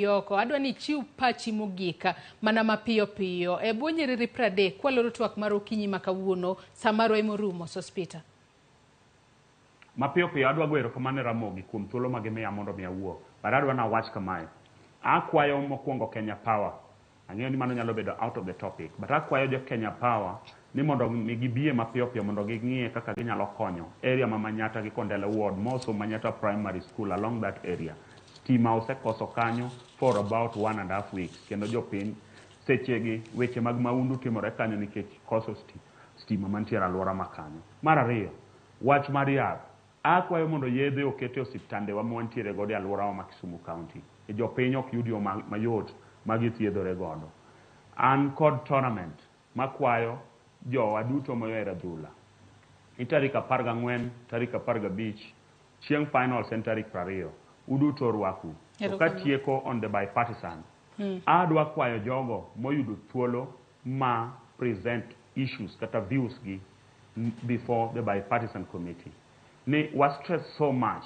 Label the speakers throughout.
Speaker 1: Yoko, adwa ni chiw pachi mogika mana mapiyo piyo. E bwo nyiriri 30 kwaloro twak mar okinyi makawuono samaro emorumo sospita.
Speaker 2: Mapiyo piyo adwa gwero kamane Ramogi kuom thuolo magimiya mondo mi awuo. But adwa na wach kamae. Akwayo mokwongo Kenya Power. Ang'eyo ni mano nyalo bedo out of the topic. But akwayo jo Kenya Power ni mondo gibie mapiyo piyo mondo ging'iye kaka ginyalo konyo area ma Manyatta gi Kondele Ward, moso Manyatta Primary School along that area. Sitima osekoso kanyo for about 1.5 weeks. Kendo jopiny sechegi weche mag maundu timore kanyo nikech koso sitima mantiere aluora makanyo. Mar ariyo, wach mar yath. Akwayo mondo yedhe okete osiptande wa mwantiere godo aluora wa Kisumu County. Jopiny ok yud yo mayot magithiedhore godo. An kod tournament makwayo jowa duto moyera dhula. Tarik 14, tarik 15, chieng' finals en tarik 20. Uduto rwaku. Katieko on the bipartisan. Adwa kwayo jogo moyudo thuolo ma present issues kata views gi before the bipartisan committee. Ne was stress so much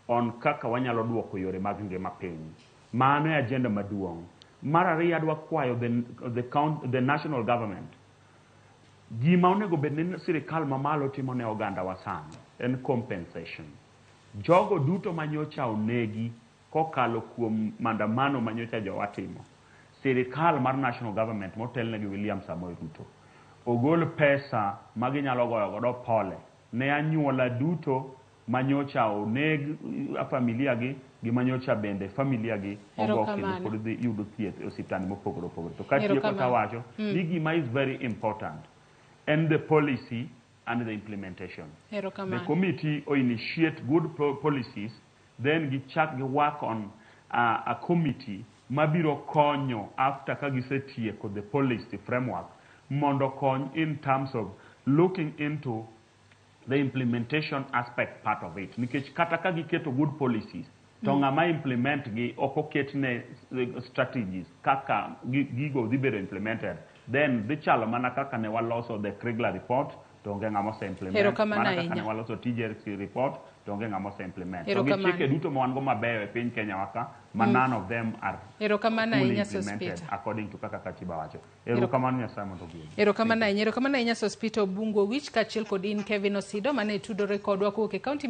Speaker 2: on kaka wanyalo duoko yore mag ngima piny. Mano e agenda maduong'. Mar ariyo adwa kwayo the national government. Gima onego bed ni sirikal mamalo timo ne oganda wasani en compensation. Jogo duto manyocha onegi kokalo kuom mandamano manyocha jowatimo. Sirikal mar national government motelnegi William Samoei Ruto ogol pesa maginyalo goyo godo pole ne anyuola duto manyocha oneg familia gi manyocha bende familia gi ogo kendo pod yudo thieth e osiptande mopogore opogore. To katieko tawacho ni gima is very important and the policy and the implementation. The committee will initiate good policies, then we work on a committee mabiro konyo after kagisetieko the policy framework mondo kony in terms of looking into the implementation aspect part of it. Nikech kata kagiketo good policies to ng'ama implement gi okoketne strategies kaka gigo dhibero implemented, then dhi chalo mana kaka ne waloso the Kriegler report donge ng'ama se implement mana kaka ne waloso TJRC report donge ng'ama se implement. To gichike duto ma wan go mabeyo e piny Kenya waka ma none of them are fully implemented according to kaka katiba wacho. Erokamano Nyasaye mondo ogwedhi.
Speaker 1: Erokamano ahinya Sospita Obungu Owich kaachiel kod in Kevin Osido mane tudore kodwa kowuok e kaunti